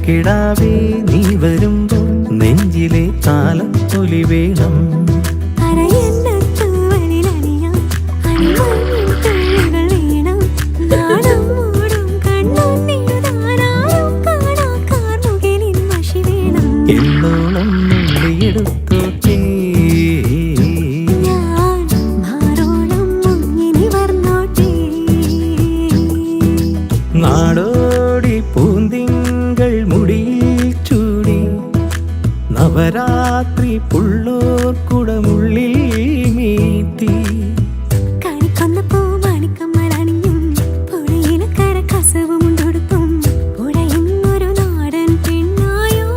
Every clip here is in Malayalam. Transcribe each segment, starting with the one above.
കിടാവേ നീ വരുമ്പോൾ നെഞ്ചിലെ താലപ്പൊലി വേണം. എന്നോളം നുള്ളിയെടുത്തോട്ടേ നാടോടി പൂന്തിങ്കൾ മുടിയിൽ ചൂടി നവരാത്രി പുള്ളോർ കുടമുള്ളിൽ മീട്ടി കണിക്കൊന്നപ്പോ മണിക്കമ്മലണിഞ്ഞും പുഴയിലക്കര കസവും കൊടുത്തും പുഴയുന്നൊരു നാടൻ പെണ്ണായോ.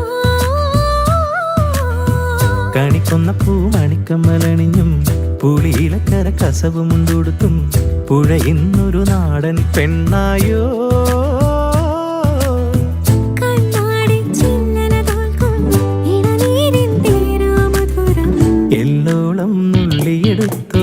കണിക്കൊന്നപ്പൂ മണിക്കമ്മലണിഞ്ഞും പുളിയിലക്കര കസവും കൊടുത്തും പുഴയുന്നൊരു നാടൻ പെണ്ണായോ. എല്ലോളം നുള്ളിയെടുത്തു